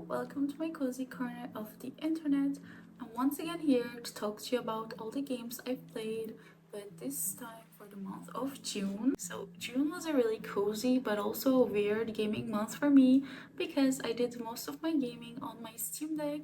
welcome to my cozy corner of the internet. I'm once again here to talk to you about all the games I've played, but this time for the month of June. So, June was a really cozy but also a weird gaming month for me because I did most of my gaming on my Steam Deck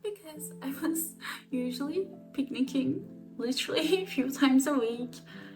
because I was usually picnicking literally a few times a week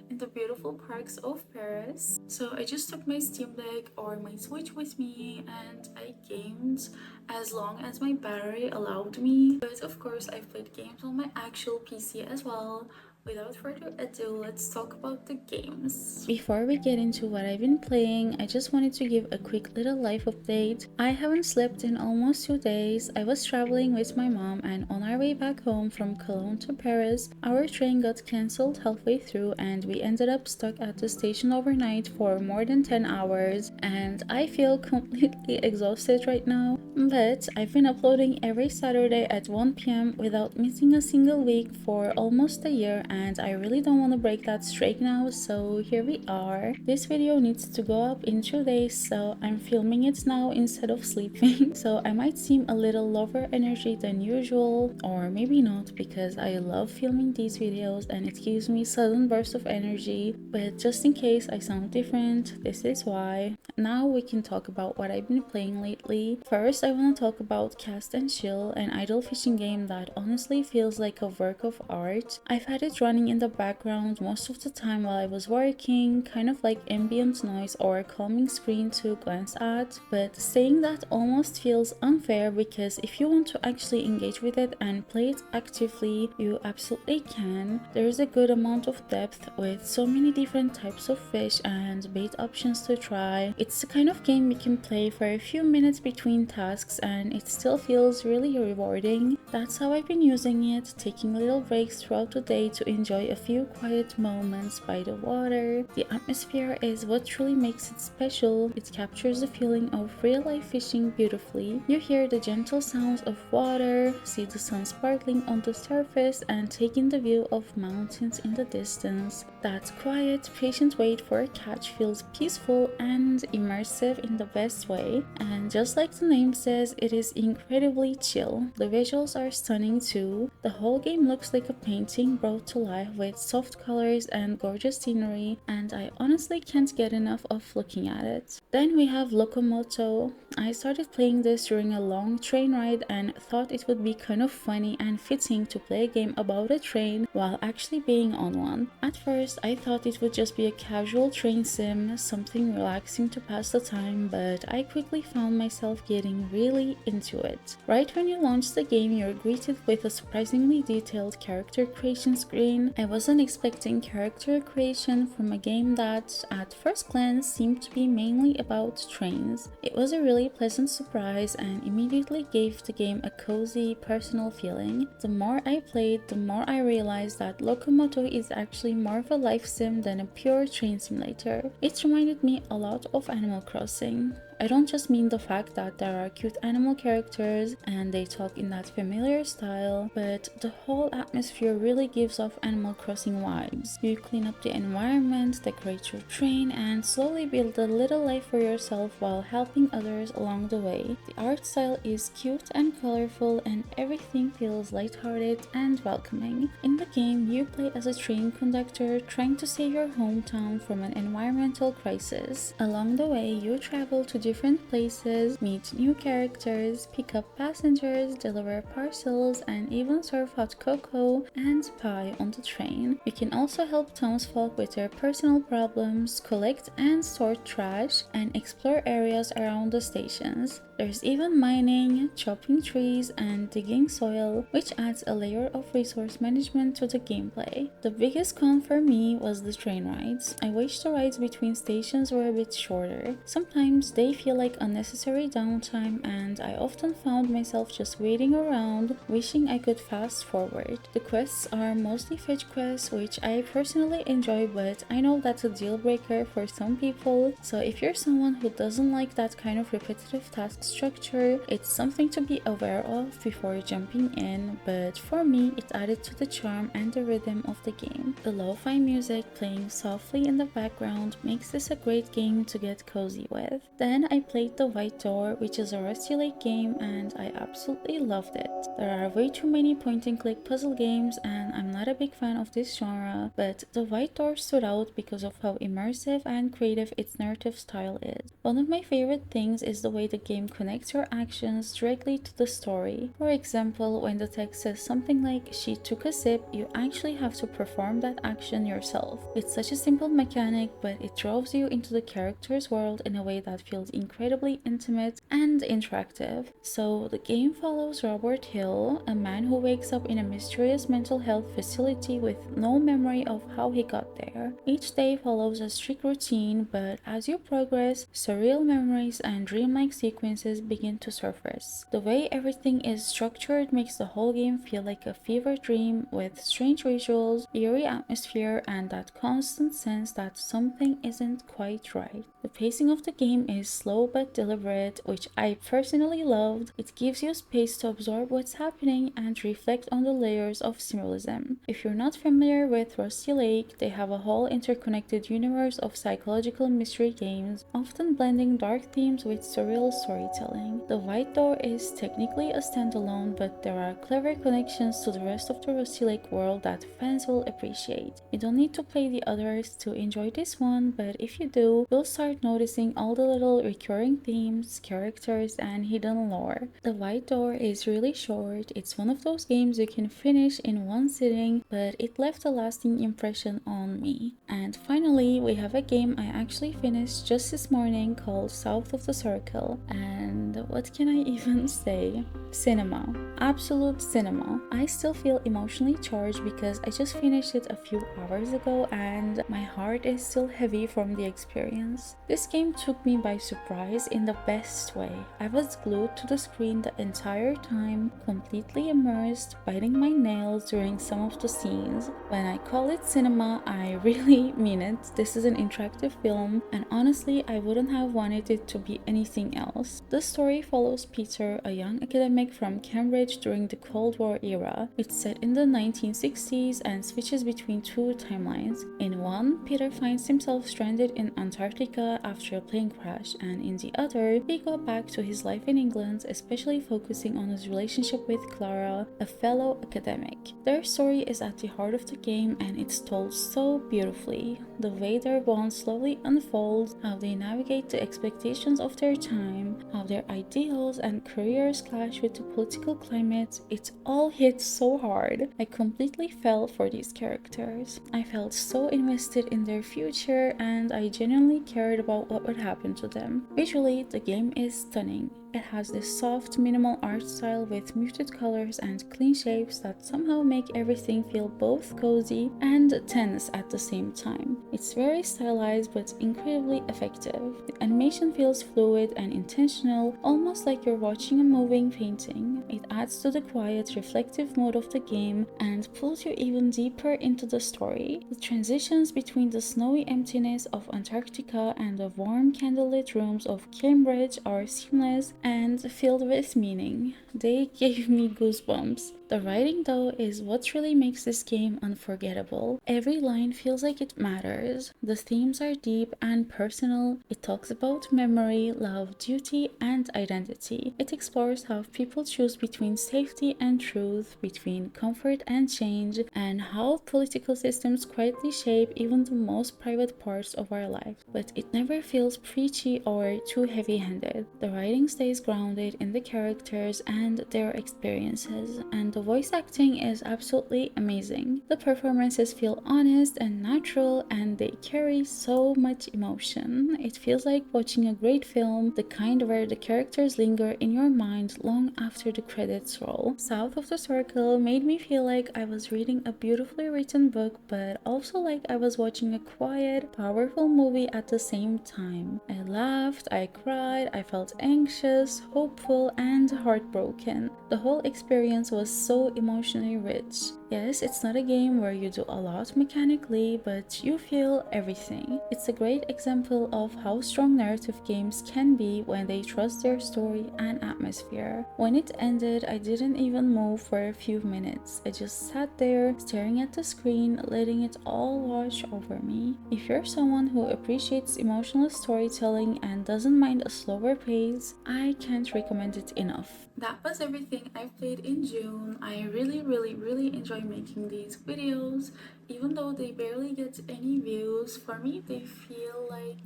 in the beautiful parks of Paris. So I just took my Steam Deck or my Switch with me and I gamed as long as my battery allowed me. But of course, I've played games on my actual PC as well. Without further ado, let's talk about the games. Before we get into what I've been playing, I just wanted to give a quick little life update. I haven't slept in almost 2 days. I was traveling with my mom and on our way back home from Cologne to Paris, our train got cancelled halfway through and we ended up stuck at the station overnight for more than 10 hours and I feel completely exhausted right now. But I've been uploading every Saturday at 1 p.m. without missing a single week for almost a year and I really don't want to break that streak now, so here we are. This video needs to go up in 2 days, so I'm filming it now instead of sleeping. So I might seem a little lower energy than usual, or maybe not because I love filming these videos and it gives me sudden bursts of energy, but just in case I sound different, this is why. Now we can talk about what I've been playing lately. First, I want to talk about Cast and Chill, an idle fishing game that honestly feels like a work of art. I've had it running in the background most of the time while I was working, kind of like ambient noise or a calming screen to glance at, but saying that almost feels unfair because if you want to actually engage with it and play it actively, you absolutely can. There is a good amount of depth with so many different types of fish and bait options to try. It's the kind of game you can play for a few minutes between tasks and it still feels really rewarding. That's how I've been using it, taking little breaks throughout the day to enjoy a few quiet moments by the water. The atmosphere is what truly makes it special. It captures the feeling of real life fishing beautifully. You hear the gentle sounds of water, see the sun sparkling on the surface and take in the view of mountains in the distance. That quiet, patient wait for a catch feels peaceful and immersive in the best way. And just like the name says, it is incredibly chill. The visuals are stunning too. The whole game looks like a painting brought to life with soft colors and gorgeous scenery, and I honestly can't get enough of looking at it. Then we have Locomoto. I started playing this during a long train ride and thought it would be kind of funny and fitting to play a game about a train while actually being on one. At first, I thought it would just be a casual train sim, something relaxing to pass the time, but I quickly found myself getting really into it. Right when you launch the game, you're greeted with a surprisingly detailed character creation screen. I wasn't expecting character creation from a game that, at first glance, seemed to be mainly about trains. It was a really pleasant surprise and immediately gave the game a cozy, personal feeling. The more I played, the more I realized that Locomoto is actually more of a life sim than a pure train simulator. It reminded me a lot of Animal Crossing. I don't just mean the fact that there are cute animal characters and they talk in that familiar style, but the whole atmosphere really gives off Animal Crossing vibes. You clean up the environment, decorate your train, and slowly build a little life for yourself while helping others along the way. The art style is cute and colorful and everything feels lighthearted and welcoming. In the game, you play as a train conductor trying to save your hometown from an environmental crisis. Along the way, you travel to different places, meet new characters, pick up passengers, deliver parcels, and even serve hot cocoa and pie on the train. You can also help townsfolk with their personal problems, collect and sort trash, and explore areas around the stations. There's even mining, chopping trees, and digging soil, which adds a layer of resource management to the gameplay. The biggest con for me was the train rides. I wish the rides between stations were a bit shorter. Sometimes they feel like unnecessary downtime and I often found myself just waiting around, wishing I could fast forward. The quests are mostly fetch quests, which I personally enjoy, but I know that's a deal breaker for some people, so if you're someone who doesn't like that kind of repetitive task structure, it's something to be aware of before jumping in, but for me, it added to the charm and the rhythm of the game. The lo-fi music playing softly in the background makes this a great game to get cozy with. Then Then I played The White Door, which is a Rusty Lake game, and I absolutely loved it. There are way too many point-and-click puzzle games, and I'm not a big fan of this genre, but The White Door stood out because of how immersive and creative its narrative style is. One of my favorite things is the way the game connects your actions directly to the story. For example, when the text says something like, "She took a sip," you actually have to perform that action yourself. It's such a simple mechanic, but it draws you into the character's world in a way that feels incredibly intimate and interactive. So the game follows Robert Hill, a man who wakes up in a mysterious mental health facility with no memory of how he got there. Each day follows a strict routine, but as you progress, surreal memories and dreamlike sequences begin to surface. The way everything is structured makes the whole game feel like a fever dream with strange visuals, eerie atmosphere, and that constant sense that something isn't quite right. The pacing of the game is slow but deliberate, which I personally loved. It gives you space to absorb what's happening and reflect on the layers of symbolism. If you're not familiar with Rusty Lake, they have a whole interconnected universe of psychological mystery games, often blending dark themes with surreal storytelling. The White Door is technically a standalone, but there are clever connections to the rest of the Rusty Lake world that fans will appreciate. You don't need to play the others to enjoy this one, but if you do, you'll start noticing all the little recurring themes, characters, and hidden lore. The White Door is really short. It's one of those games you can finish in one sitting, but it left a lasting impression on me. And finally, we have a game I actually finished just this morning called South of the Circle. And what can I even say? Cinema. Absolute cinema. I still feel emotionally charged because I just finished it a few hours ago and my heart is still heavy from the experience. This game took me by surprise in the best way. I was glued to the screen the entire time, completely immersed, biting my nails during some of the scenes. When I call it cinema, I really mean it. This is an interactive film, and honestly, I wouldn't have wanted it to be anything else. The story follows Peter, a young academic from Cambridge during the Cold War era. It's set in the 1960s and switches between two timelines. In one, Peter finds himself stranded in Antarctica after a plane crash, and in the other, we go back to his life in England, especially focusing on his relationship with Clara, a fellow academic. Their story is at the heart of the game and it's told so beautifully. The way their bond slowly unfolds, how they navigate the expectations of their time, how their ideals and careers clash with the political climate, it all hits so hard. I completely fell for these characters. I felt so invested in their future and I genuinely cared about what would happen to them. Visually, the game is stunning. It has this soft, minimal art style with muted colors and clean shapes that somehow make everything feel both cozy and tense at the same time. It's very stylized but incredibly effective. The animation feels fluid and intentional, almost like you're watching a moving painting. It adds to the quiet, reflective mode of the game and pulls you even deeper into the story. The transitions between the snowy emptiness of Antarctica and the warm, candlelit rooms of Cambridge are seamless and filled with meaning. They gave me goosebumps. The writing, though, is what really makes this game unforgettable. Every line feels like it matters. The themes are deep and personal. It talks about memory, love, duty, and identity. It explores how people choose between safety and truth, between comfort and change, and how political systems quietly shape even the most private parts of our life. But it never feels preachy or too heavy-handed. The writing stays grounded in the characters and their experiences, and the voice acting is absolutely amazing. The performances feel honest and natural, and they carry so much emotion. It feels like watching a great film, the kind where the characters linger in your mind long after the credits roll. South of the Circle made me feel like I was reading a beautifully written book, but also like I was watching a quiet, powerful movie at the same time. I laughed, I cried, I felt anxious, hopeful, and heartbroken. The whole experience was so so emotionally rich. Yes, it's not a game where you do a lot mechanically, but you feel everything. It's a great example of how strong narrative games can be when they trust their story and atmosphere. When it ended, I didn't even move for a few minutes. I just sat there, staring at the screen, letting it all wash over me. If you're someone who appreciates emotional storytelling and doesn't mind a slower pace, I can't recommend it enough. That was everything I've played in June. I really enjoy making these videos. Even though they barely get any views, for me they feel like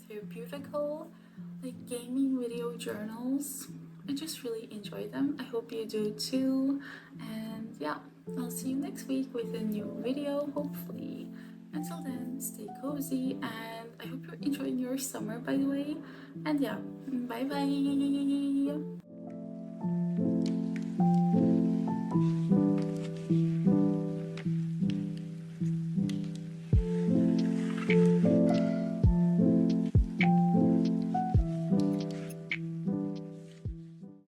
therapeutical, like gaming video journals. I just really enjoy them. I hope you do too. And yeah, I'll see you next week with a new video, hopefully. Until then, stay cozy, and I hope you're enjoying your summer, by the way. And yeah, bye bye.